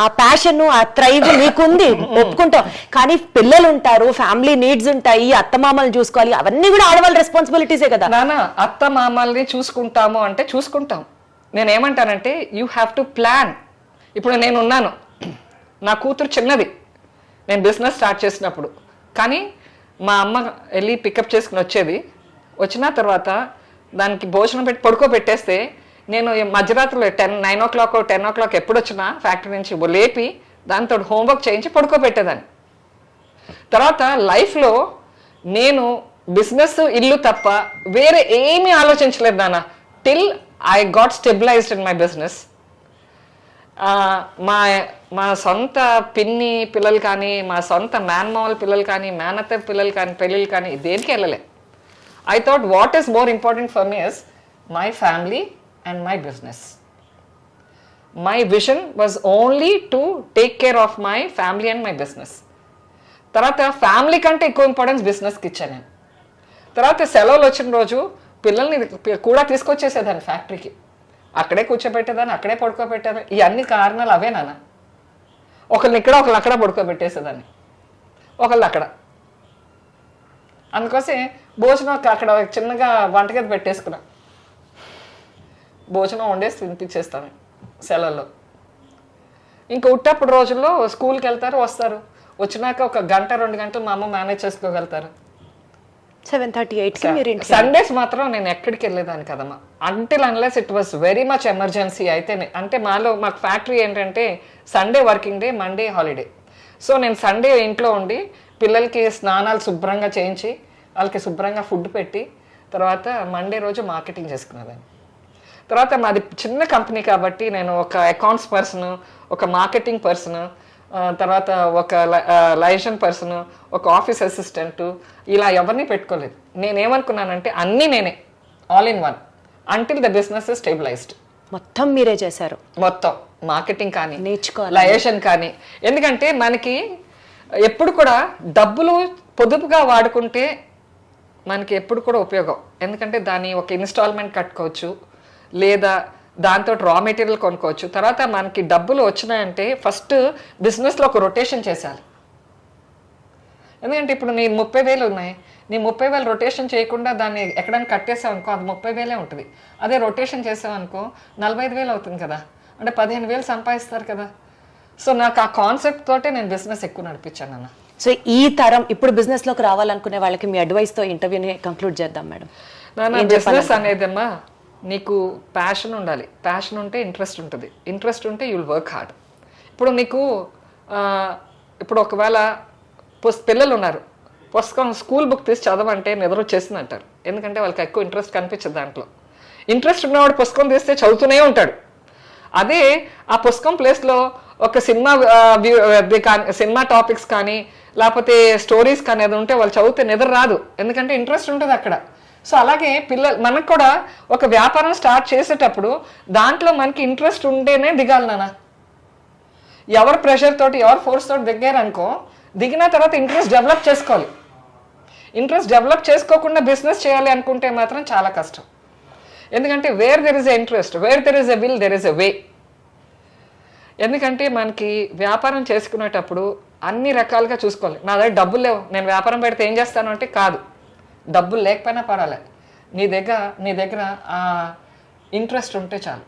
ఆ ప్యాషన్, ఆ థ్రైవ్ మీకుంది, ఒప్పుకుంటాం. కానీ పిల్లలు ఉంటారు, ఫ్యామిలీ నీడ్స్ ఉంటాయి, అత్తమామలు చూసుకోవాలి, అవన్నీ కూడా ఆడవాళ్ళ రెస్పాన్సిబిలిటీసే కదా. నానా అత్త మామల్ని చూసుకుంటాము అంటే చూసుకుంటాం. నేనేమంటానంటే యూ హ్యావ్ టు ప్లాన్. ఇప్పుడు నేను ఉన్నాను, నా కూతురు చిన్నది, నేను బిజినెస్ స్టార్ట్ చేసినప్పుడు. కానీ మా అమ్మ వెళ్ళి పికప్ చేసుకుని వచ్చేది. వచ్చిన తర్వాత దానికి భోజనం పెట్టి పడుకోబెట్టేస్తే నేను మధ్యరాత్రిలో 9 o'clock 10 o'clock ఎప్పుడు వచ్చినా ఫ్యాక్టరీ నుంచి లేపి దాంతో హోంవర్క్ చేయించి పడుకోబెట్టేదాన్ని. తర్వాత లైఫ్లో నేను బిజినెస్ ఇల్లు తప్ప వేరే ఏమీ ఆలోచించలేదు నాన్న. Till I got stabilised in my business. మా సొంత పిన్ని పిల్లలు కానీ, మా సొంత మేనమామల పిల్లలు కానీ, మేనత్త పిల్లలు కానీ, పెళ్ళిళ్ళు కానీ దేనికి వెళ్ళలే. I thought what is more important for me is my family and my business. My vision was only to take care of my family and my business. తర్వాత ఫ్యామిలీ కంటే ఎక్కువ ఇంపార్టెన్స్ బిజినెస్కి ఇచ్చాను నేను. తర్వాత సెలవులు వచ్చిన రోజు పిల్లల్ని కూడా తీసుకొచ్చేసేదాన్ని ఫ్యాక్టరీకి. అక్కడే కూర్చోబెట్టేదాన్ని, అక్కడే పడుకోబెట్టేదాన్ని. ఈ అన్ని కారణాలు అవే నాన్న. ఒకరిని ఇక్కడ ఒకళ్ళు అక్కడ పడుకోబెట్టేసేదాన్ని, ఒకళ్ళు అక్కడ. అందుకోసం భోజనం అక్కడ చిన్నగా వంటగది పెట్టేసుకున్నా, భోజనం వండేసి తినిపించేస్తాను సెలవుల్లో. ఇంకా ఉట్టప్పుడు రోజుల్లో స్కూల్కి వెళ్తారు, వస్తారు, వచ్చినాక 1 గంట 2 గంటలు మా అమ్మ మేనేజ్ చేసుకోగలుగుతారు. 7:38కి మీరు ఇంటికి. సండేస్ మాత్రం నేను ఎక్కడికి వెళ్ళేదాన్ని కదమ్మా, until unless it was very much emergency అయితేనే. అంటే మాకు ఫ్యాక్టరీ ఏంటంటే Sunday working day, Monday holiday. So నేను సండే ఇంట్లో ఉండి పిల్లలకి స్నానాలు శుభ్రంగా చేయించి వాళ్ళకి శుభ్రంగా ఫుడ్ పెట్టి తర్వాత మండే రోజు మార్కెటింగ్ చేసుకునేదాన్ని. తర్వాత మాది చిన్న కంపెనీ కాబట్టి నేను ఒక అకౌంట్స్ పర్సన్, ఒక మార్కెటింగ్ పర్సన్, తర్వాత ఒక లైసెన్స్ పర్సన్, ఒక ఆఫీస్ అసిస్టెంట్, ఇలా ఎవరిని పెట్టుకోలేదు. నేనేమనుకున్నానంటే అన్నీ నేనే, all in one, until the business stabilised. మొత్తం మీరే చేశారు, మొత్తం మార్కెటింగ్ కానీ, నేర్చుకోవాలి, లైసెన్స్ కానీ. ఎందుకంటే మనకి ఎప్పుడు కూడా డబ్బులు పొదుపుగా వాడుకుంటే మనకి ఎప్పుడు కూడా ఉపయోగం. ఎందుకంటే దాన్ని ఒక ఇన్స్టాల్మెంట్ కట్టుకోవచ్చు, లేదా దాంతో రా మెటీరియల్ కొనుక్కోవచ్చు. తర్వాత మనకి డబ్బులు వచ్చినాయంటే ఫస్ట్ బిజినెస్లో ఒక రొటేషన్ చేయాలి. ఎందుకంటే ఇప్పుడు నీ 30,000 ఉన్నాయి, నీ 30,000 రొటేషన్ చేయకుండా దాన్ని ఎక్కడైనా కట్టేసావు అనుకో, అది 30,000 ఉంటుంది. అదే రొటేషన్ చేసావు అనుకో 45,000 అవుతుంది కదా, అంటే 15,000 సంపాదిస్తారు కదా. సో నాకు ఆ కాన్సెప్ట్ తోటే నేను బిజినెస్ ఎక్కువ నడిపించాను అన్న. సో ఈ తరం ఇప్పుడు బిజినెస్ లోకి రావాలనుకునే వాళ్ళకి మీ అడ్వైస్ తో ఇంటర్వ్యూని కంక్లూడ్ చేద్దాం మేడం. నా బిజినెస్ అనేదమ్మా నీకు ప్యాషన్ ఉండాలి, ప్యాషన్ ఉంటే ఇంట్రెస్ట్ ఉంటుంది, ఇంట్రెస్ట్ ఉంటే యుల్ వర్క్ హార్డ్. ఇప్పుడు నీకు ఇప్పుడు ఒకవేళ పిల్లలు ఉన్నారు, పుస్తకం స్కూల్ బుక్ తీసి చదవంటే నిద్ర వచ్చేసింది అంటారు. ఎందుకంటే వాళ్ళకి ఎక్కువ ఇంట్రెస్ట్ కనిపించదు దాంట్లో. ఇంట్రెస్ట్ ఉన్నవాడు పుస్తకం తీస్తే చదువుతూనే ఉంటాడు. అదే ఆ పుస్తకం ప్లేస్లో ఒక సినిమా టాపిక్స్ కానీ లేకపోతే స్టోరీస్ కానీ అది ఉంటే వాళ్ళు చదివితే నిద్ర రాదు, ఎందుకంటే ఇంట్రెస్ట్ ఉంటుంది అక్కడ. సో అలాగే మనకు కూడా ఒక వ్యాపారం స్టార్ట్ చేసేటప్పుడు దాంట్లో మనకి ఇంట్రెస్ట్ ఉంటేనే దిగాలి నాన్న. ఎవరి ప్రెషర్ తోటి ఎవరి ఫోర్స్ తోటి దిగారనుకో, దిగిన తర్వాత ఇంట్రెస్ట్ డెవలప్ చేసుకోవాలి. ఇంట్రెస్ట్ డెవలప్ చేసుకోకుండా బిజినెస్ చేయాలి అనుకుంటే మాత్రం చాలా కష్టం. ఎందుకంటే where there is a interest, where there is a will there is a way. ఎందుకంటే మనకి వ్యాపారం చేసుకునేటప్పుడు అన్ని రకాలుగా చూసుకోవాలి. నా దగ్గర డబ్బులు లేవు, నేను వ్యాపారం పెడితే ఏం చేస్తాను అంటే కాదు, డబ్బులు లేకపోయినా పర్వాలే, నీ దగ్గర ఆ ఇంట్రెస్ట్ ఉంటే చాలు.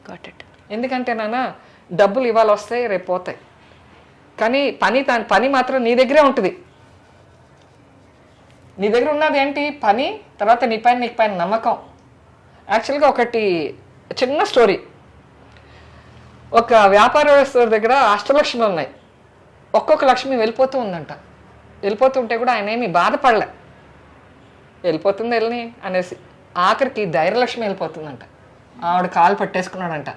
Got it. ఎందుకంటే నాన్న డబ్బులు ఇవాళ వస్తాయి, రేపు పోతాయి. కానీ పని మాత్రం నీ దగ్గరే ఉంటుంది. నీ దగ్గర ఉన్నది ఏంటి? పని, తర్వాత నీకు పైన నమ్మకం. యాక్చువల్గా ఒకటి చిన్న స్టోరీ. ఒక వ్యాపారస్తుల దగ్గర అష్టలక్ష్మి ఉన్నాయి. ఒక్కొక్క లక్ష్మి వెళ్ళిపోతూ ఉందంట. వెళ్ళిపోతుంటే కూడా ఆయన ఏమీ బాధపడలే, వెళ్ళిపోతుంది వెళ్ళని అనేసి. ఆఖరికి ధైర్యలక్ష్మి వెళ్ళిపోతుందంట. ఆవిడ కాలు పట్టేసుకున్నాడంట.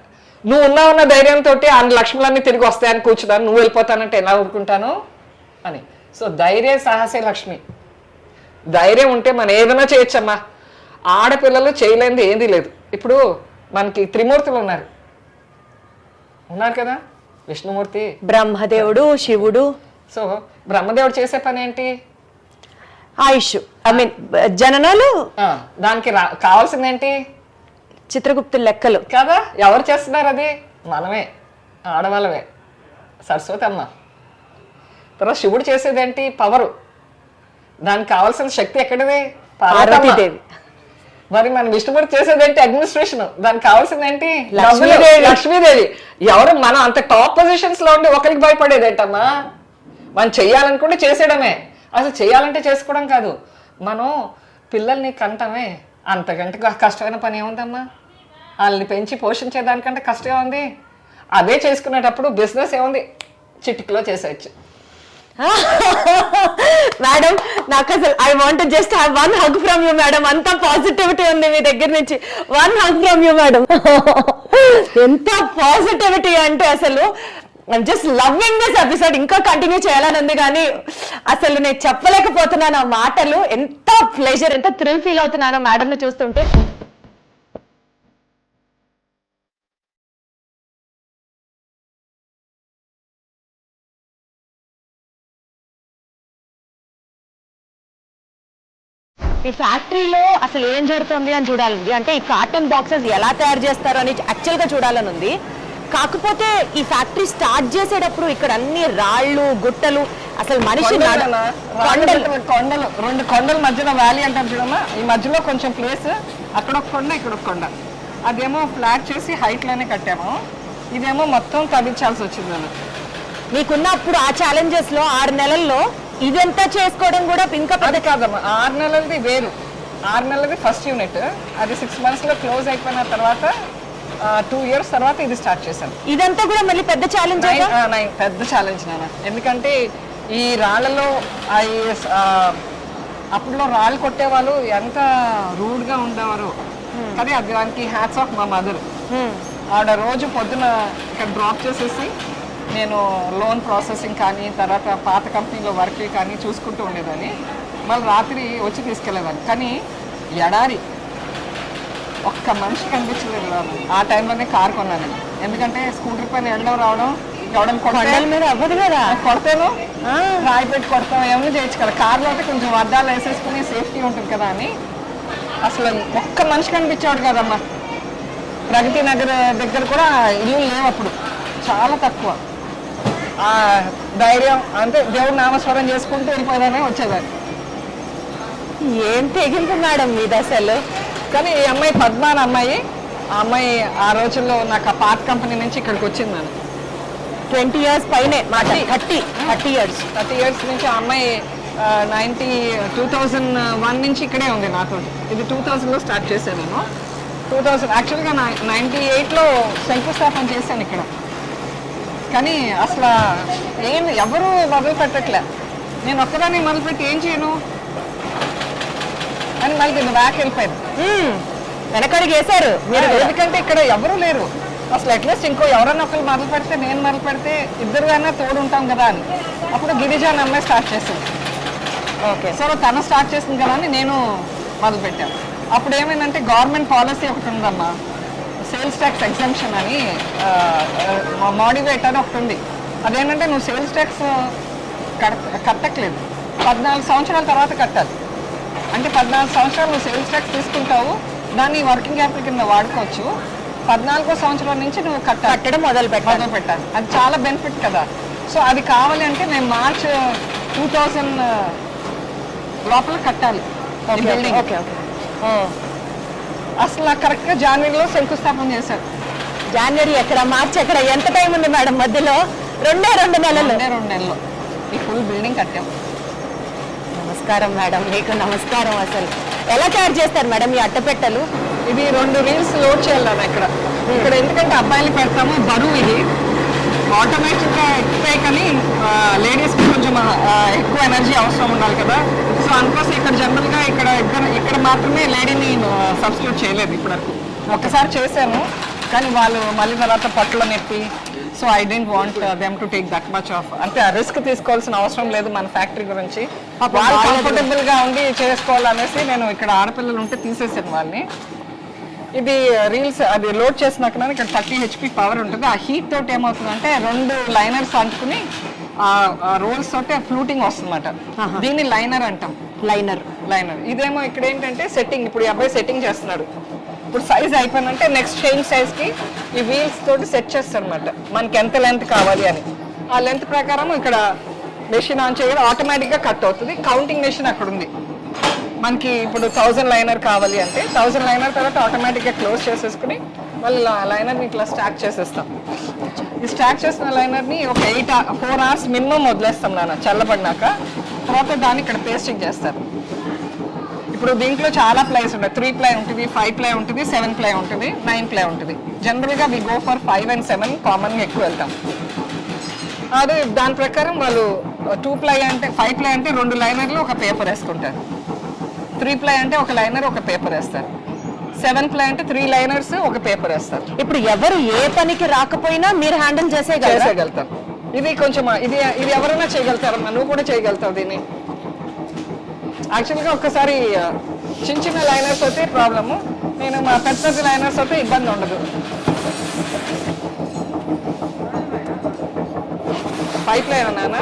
నువ్వు ఉన్నావన్న ధైర్యంతో ఆ లక్ష్ములన్నీ తిరిగి వస్తాయని కూర్చున్నాను, నువ్వు వెళ్ళిపోతానంటే ఎలా ఊరుకుంటాను అని. సో ధైర్య సాహసే లక్ష్మి. ధైర్యం ఉంటే మనం ఏదైనా చేయొచ్చమ్మా. ఆడపిల్లలు చేయలేనిది ఏదీ లేదు. ఇప్పుడు మనకి త్రిమూర్తులు ఉన్నారు కదా, విష్ణుమూర్తి, బ్రహ్మదేవుడు, శివుడు. సో బ్రహ్మదేవుడు చేసే పని ఏంటి? ఆయుష్, ఐ మీన్ జననాలు. దానికి కావాల్సింది ఏంటి? చిత్రగుప్తు లెక్కలు కదా. ఎవరు చేస్తున్నారు అది? మనమే, ఆడవాళ్ళమే, సరస్వతి అమ్మ. తర్వాత శివుడు చేసేది ఏంటి? పవరు. దానికి కావాల్సిన శక్తి ఎక్కడిది? పార్వతీదేవి. మరి మన విష్ణుమూర్తి చేసేది ఏంటి? అడ్మినిస్ట్రేషన్. దానికి కావాల్సింది ఏంటి? లక్ష్మీదేవి. ఎవరు మనం అంత టాప్ పొజిషన్స్ లో ఉండి ఒకరికి భయపడేది ఏంటమ్మా? మనం చెయ్యాలనుకుంటే చేసేయడమే. అసలు చేయాలంటే చేసుకోవడం కాదు, మనం పిల్లల్ని కంటమే. అంతకంటే కష్టమైన పని ఏముందమ్మా? వాళ్ళని పెంచి పోషించేదానికంటే కష్టం ఉంది. అదే చేసుకునేటప్పుడు బిజినెస్ ఏముంది? చిటికలో చేసేయచ్చు. మేడం, నాకు అసలు I want just have one hug from you madam. అంత పాజిటివిటీ ఉంది మీ దగ్గర నుంచి. One hug from you madam. ఎంత పాజిటివిటీ అంటే అసలు జస్ట్ లవ్వింగ్ దిస్ ఎపిసోడ్. ఇంకా కంటిన్యూ చేయాలని ఉంది కానీ అసలు నేను చెప్పలేకపోతున్నాను ఆ మాటలు. ఎంత ప్లెజర్, ఎంత థ్రిల్ ఫీల్ అవుతున్నానో మేడం ని చూస్తుంటే. ఈ ఫ్యాక్టరీలో అసలు ఏం జరుగుతుంది అని చూడాలండి. అంటే ఈ కార్టన్ బాక్సెస్ ఎలా తయారు చేస్తారు అని యాక్చువల్ గా చూడాలని ఉంది. కాకపోతే ఈ ఫ్యాక్టరీ స్టార్ట్ చేసేటప్పుడు ఇక్కడ అన్ని రాళ్ళు, గుట్టలు, అసలు మనిషి కొండలు, 2 కొండల మధ్యన వ్యాలీ అంటారు చూడమ్మా. ఈ మధ్యలో కొంచెం ప్లేస్, అక్కడ ఒక కొండ, ఇక్కడ ఒక కొండ. అదేమో ఫ్లాట్ చేసి హైట్ లోనే కట్టాము. ఇదేమో మొత్తం తవ్వించాల్సి వచ్చింది. మీకున్న అప్పుడు ఆ ఛాలెంజెస్ లో 6 నెలల్లో ఇదంతా చేసుకోవడం కూడా ఇంకా అది కాదమ్మా. 6 నెలలది వేరు. 6 నెలలది ఫస్ట్ యూనిట్. అది 6 months లో క్లోజ్ అయిపోయిన తర్వాత 2 years తర్వాత ఇది స్టార్ట్ చేశాను. ఇదంతా కూడా మళ్ళీ పెద్ద ఛాలెంజ్. పెద్ద ఛాలెంజ్ నాన్న. ఎందుకంటే ఈ రాళ్లలో అప్పుడులో రాళ్ళు కొట్టేవాళ్ళు ఎంత రూడ్ గా ఉండేవారు. కానీ అది దానికి హ్యాట్స్ ఆఫ్ మా మదర్. ఆవిడ రోజు పొద్దున ఇక్కడ డ్రాప్ చేసేసి నేను లోన్ ప్రాసెసింగ్ కానీ తర్వాత పాత కంపెనీలో వర్క్ కానీ చూసుకుంటూ ఉండేదాన్ని. మళ్ళీ రాత్రి వచ్చి తీసుకెళ్ళేదాన్ని. కానీ ఎడారి, ఒక్క మనిషి కనిపించలేదు. ఆ టైంలోనే కారు కొన్నాను. ఎందుకంటే స్కూటర్ పైన వెళ్ళడం రావడం, ఎవడం కొడతాను, రాయి పెట్టి కొడతాం, ఏమైనా చేయొచ్చు కదా. కార్లో అయితే కొంచెం అద్దాలు వేసేసుకుని సేఫ్టీ ఉంటుంది కదా అని. అసలు ఒక్క మనిషి కనిపించేవాడు కదమ్మా. ప్రగతి నగర్ దగ్గర కూడా ఇల్లు లేవు అప్పుడు, చాలా తక్కువ. ఆ ధైర్యం అంటే దేవుడు నామస్మరణ చేసుకుంటూ వెళ్ళిపోదానే వచ్చేదాన్ని. ఏం తెగింపు మేడం మీది అసలు. కానీ ఈ అమ్మాయి పద్మ అని అమ్మాయి, ఆ అమ్మాయి ఆ రోజుల్లో నాకు ఆ పాత కంపెనీ నుంచి ఇక్కడికి వచ్చింది. నేను 20 years పైనే, 30 years నుంచి ఆ అమ్మాయి 2001 నుంచి ఇక్కడే ఉంది నాతో. ఇది 2000లో స్టార్ట్ చేశాను నేను. 2000 యాక్చువల్గా 98లో శంకుస్థాపన చేశాను ఇక్కడ. కానీ అసలు ఎవరు మొదలు పెట్టట్లే. నేను ఒక్కదాన్ని మొదలుపెట్టి ఏం చేయను అని మళ్ళీ బ్యాక్ వెళ్ళిపోయాను. వెనకడికి వేశారు మీరు. ఎందుకంటే ఇక్కడ ఎవరు లేరు అసలు. అట్లీస్ట్ ఇంకో ఎవరన్నా ఒకరు మొదలు పెడితే, నేను మొదలు పెడితే ఇద్దరుగానే తోడు ఉంటాం కదా అని. అప్పుడు గిరిజా అనే అమ్మాయి స్టార్ట్ చేసింది. ఓకే, సో తను స్టార్ట్ చేసింది కదా అని నేను మొదలుపెట్టాను. అప్పుడు ఏమైందంటే గవర్నమెంట్ పాలసీ ఒకటి ఉందమ్మా, సేల్స్ ట్యాక్స్ ఎగ్జంప్షన్ అని, మోడివేట్ అని ఒకటి ఉంది. అదేంటంటే నువ్వు సేల్స్ ట్యాక్స్ కట్టట్లేదు, 14 సంవత్సరాల తర్వాత కట్టాలి. అంటే 14 సంవత్సరాలు నువ్వు సేల్స్ ట్యాక్స్ తీసుకుంటావు, దాన్ని వర్కింగ్ క్యాపిటల్ కింద వాడుకోవచ్చు. 14వ సంవత్సరం నుంచి నువ్వు కట్టడం మొదలు పెట్టాలి. అది చాలా బెనిఫిట్ కదా. సో అది కావాలి అంటే నేను మార్చ్ 2000 లోపల కట్టాలి బిల్డింగ్. అసలు కరెక్ట్గా జనవరిలో శంకుస్థాపన చేశారు. జనవరి ఎక్కడ, మార్చి ఎక్కడ, ఎంత టైం ఉంది మేడం మధ్యలో? 2 నెలలు. 2 నెలలు ఈ ఫుల్ బిల్డింగ్ కట్టాం. నమస్కారం మేడం, మీకు నమస్కారం. అసలు ఎలా తయారు చేస్తారు మేడం ఈ అట్టపెట్టెలు? ఇది 2 రీల్స్ లోడ్ చేయాలి ఇక్కడ. ఎందుకంటే అబ్బాయిలు పెడతాము, బరువు ఇది ఆటోమేటిక్ గా ఎక్కుతాయి, కానీ లేడీస్ కి కొంచెం ఎక్కువ ఎనర్జీ అవసరం ఉండాలి కదా. సో అందుకోసం ఇక్కడ జనరల్ గా ఇక్కడ మాత్రమే లేడీని సబ్స్టిట్యూట్ చేయలేదు ఇప్పటివరకు. ఒక్కసారి చేశాను, కానీ వాళ్ళు మళ్ళీ తర్వాత పట్ల నొప్పి. So I don't want them to take that much off, అంటే ఆ రిస్క్ తీసుకోవాల్సిన అవసరం లేదు మన ఫ్యాక్టరీ గురించి. వాళ్ళు కంఫర్టబుల్ గా ఉండి చేసుకోవాలనేసి నేను ఇక్కడ ఆడపిల్లలు ఉంటే తీసేసాను వాళ్ళని. ఇది రీల్స్ అది లోడ్ చేసినాక ఇక్కడ 30 HP పవర్ ఉంటుంది. ఆ హీట్ తోటి ఏమవుతుందంటే 2 లైనర్స్ అంటుకుని ఆ రోల్స్ తోటి ఫ్లూటింగ్ వస్తుందన్నమాట. దీన్ని లైనర్ అంటాం. లైనర్ ఇదేమో ఇక్కడ ఏంటంటే సెట్టింగ్. ఇప్పుడు ఈ అబ్బాయి సెట్టింగ్ చేస్తున్నాడు. ఇప్పుడు సైజ్ అయిపోయిందంటే నెక్స్ట్ చైన్ సైజ్ కి ఈ వీల్స్ తోటి సెట్ చేస్తారు అనమాట, మనకి ఎంత లెంత్ కావాలి అని. ఆ లెంత్ ప్రకారం ఇక్కడ మెషిన్ ఆన్ చేయడం ఆటోమేటిక్ గా కట్ అవుతుంది. కౌంటింగ్ మెషిన్ అక్కడ ఉంది. మనకి ఇప్పుడు 1000 లైనర్ కావాలి అంటే 1000 లైనర్ తర్వాత ఆటోమేటిక్ గా క్లోజ్ చేసేసుకుని మళ్ళీ లైనర్ని ఇట్లా స్టాక్ చేసేస్తాం. ఈ స్టాక్ చేసిన లైనర్ని ఒక 4 hours మినిమం వదిలేస్తాం నాన్న చల్లబడినాక. తర్వాత దాన్ని ఇక్కడ పేస్టింగ్ చేస్తారు. ఇప్పుడు దీంట్లో చాలా ప్లైస్ ఉంటాయి. 3 ply ఉంటుంది, 5 ply ఉంటుంది, 7 ply ఉంటుంది, 9 ply ఉంటుంది. జనరల్గా వి గో ఫర్ 5 and 7 కామన్గా ఎక్కువ వెళ్తాం. అదే దాని ప్రకారం వాళ్ళు 2 ply అంటే 5 ply అంటే 2 లైనర్లు ఒక పేపర్ వేసుకుంటారు. 3 ply అంటే ఒక లైనర్ ఒక పేపర్ వేస్తారు. 7 ply అంటే 3 లైనర్స్ ఒక పేపర్ వేస్తారు. ఇప్పుడు ఎవరు ఏ పనికి రాకపోయినా మీరు హ్యాండిల్ చేసేయగలుగుతారు. ఇది కొంచెం ఇది ఎవరైనా చేయగలుగుతారమ్మా, నువ్వు కూడా చేయగలుగుతావు దీన్ని. యాక్చువల్గా ఒక్కసారి చిన్న లైనర్స్ అయితే ప్రాబ్లము, నేను మా పెద్ద లైనర్స్ అయితే ఇబ్బంది ఉండదు. 5 ply నాన్న.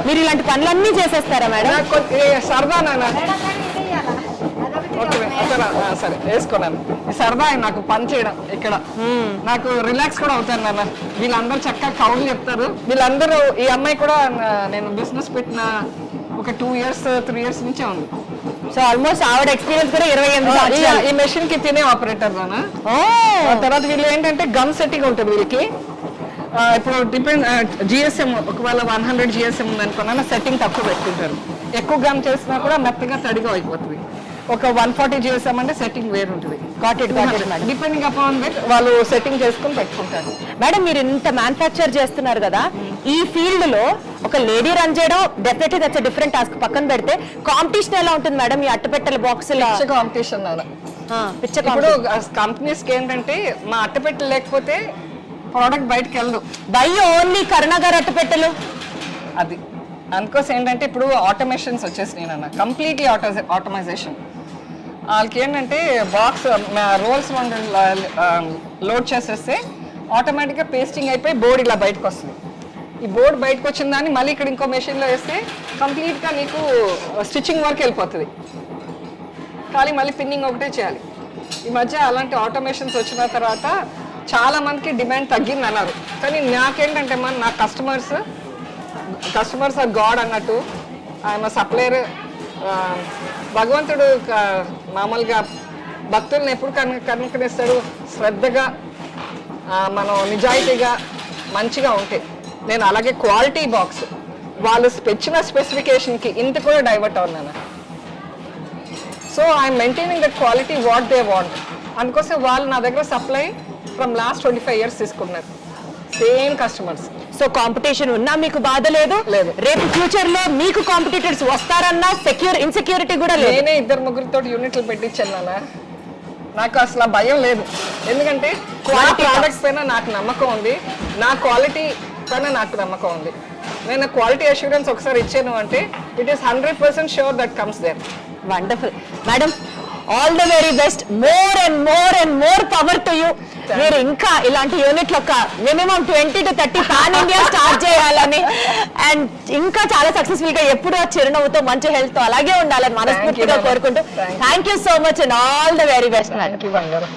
మీరు ఇలాంటి పనులన్నీ చేసేస్తారా మేడం? సరదా నాన్న. సరే వేసుకున్నాను. సరదా నాకు పని చేయడం ఇక్కడ, నాకు రిలాక్స్ కూడా అవుతాను నాన్న. వీళ్ళందరూ చక్కగా కౌలు చెప్తారు. వీళ్ళందరూ ఈ అమ్మాయి కూడా నేను బిజినెస్ పెట్టిన ఒక 2 years 3 years నుంచే ఉంది. సో ఆల్మోస్ట్ ఆవిడ ఎక్స్పీరియన్స్ కూడా 28 ఈ మెషిన్ కి తినే ఆపరేటర్ నాన్న. తర్వాత వీళ్ళు ఏంటంటే గమ్ సెట్టింగ్ ఉంటుంది వీళ్ళకి. ఇప్పుడు డిపెండ్ జిఎస్ఎం ఒకవేళ 100 GSM ఉందనుకున్నా సెట్టింగ్ తక్కువ పెట్టుకుంటారు. ఎక్కువ గమ్ చేసినా కూడా మెత్తగా తడిగా అయిపోతుంది. ఒక 140 GSM అంటే సెట్టింగ్ వేరు ఉంటుంది. డిపెండింగ్ అపాన్ దట్ వాళ్ళు సెట్టింగ్ చేసుకుని పెట్టుకుంటారు. మేడం మీరు ఇంత మ్యానుఫ్యాక్చర్ చేస్తున్నారు కదా, ఈ ఫీల్డ్ లో ఒక లేడీ రన్ చేయడం డెఫినెట్లీ దట్స్ డిఫరెంట్ టాస్క్. పక్కన పెడితే కాంపిటీషన్ ఎలా ఉంటుంది మేడం ఈ అట్టపెట్టెల బాక్స్? కాంపిటీషన్ ఇప్పుడు కంపెనీస్ కి ఏంటంటే మా అట్టపెట్టెలు లేకపోతే ప్రోడక్ట్ బయటకు వెళ్ళదు. బై ఓన్లీ కరుణాగారు అట్టపెట్టెలు అది. అందుకోసం ఏంటంటే ఇప్పుడు ఆటోమేషన్స్ వచ్చేసినాయి నాన్న, కంప్లీట్లీ ఆటోమైజేషన్. వాళ్ళకి ఏంటంటే బాక్స్ రోల్స్ లోడ్ చేసేస్తే ఆటోమేటిక్గా పేస్టింగ్ అయిపోయి బోర్డు ఇలా బయటకు వస్తుంది. ఈ బోర్డు బయటకు వచ్చిన దాన్ని మళ్ళీ ఇక్కడ ఇంకో మెషిన్లో వేస్తే కంప్లీట్గా నీకు స్టిచ్చింగ్ వర్క్ వెళ్ళిపోతుంది. కానీ మళ్ళీ పిన్నింగ్ ఒకటే చేయాలి. ఈ మధ్య అలాంటి ఆటోమేషన్స్ వచ్చిన తర్వాత చాలా మందికి డిమాండ్ తగ్గింది అన్నారు. కానీ నాకేంటంటే నా కస్టమర్స్ ఆర్ గాడ్ అన్నట్టు. ఆయన సప్లయర్. భగవంతుడు మామూలుగా భక్తుల్ని ఎప్పుడు కనుకరిస్తాడు? శ్రద్ధగా మనం నిజాయితీగా మంచిగా ఉంటే. నేను అలాగే క్వాలిటీ బాక్స్ వాళ్ళు ఇచ్చిన స్పెసిఫికేషన్కి ఇంత కూడా డైవర్ట్ అవున్నాను. So I'm maintaining that quality what they want. అందుకోసం వాళ్ళు నా దగ్గర సప్లై ఫ్రమ్ లాస్ట్ 25 years తీసుకున్నారు. Same customers. సో కాంపిటీషన్ ఉన్నా మీకు బాధ లేదు. రేపు ఫ్యూచర్ లో మీకు కాంపిటీటర్స్ వస్తారన్నా ఇన్సెక్యూరిటీ కూడా లేదు. నేనే 2-3 యూనిట్లు పెట్టించాను నాన్న. నాకు అసలు భయం లేదు. ఎందుకంటే ప్రోడక్ట్స్ పైన నాకు నమ్మకం ఉంది, నా క్వాలిటీ పైన నాకు నమ్మకం ఉంది. నేను క్వాలిటీ అష్యూరెన్స్ ఒకసారి ఇచ్చాను అంటే it is 100% sure that comes there. Wonderful madam, all the very best. More and more power to you. మీరు ఇంకా ఇలాంటి యూనిట్లు ఒక minimum 20 to 30 pan India start చేయాలని, అండ్ ఇంకా చాలా సక్సెస్ఫుల్ గా ఎప్పుడూ చిరునవ్వుతో మంచి హెల్త్ తో అలాగే ఉండాలని మనస్ఫూర్తిగా కోరుకుంటూ thank you so much and all the very best. Thank you బంగారం.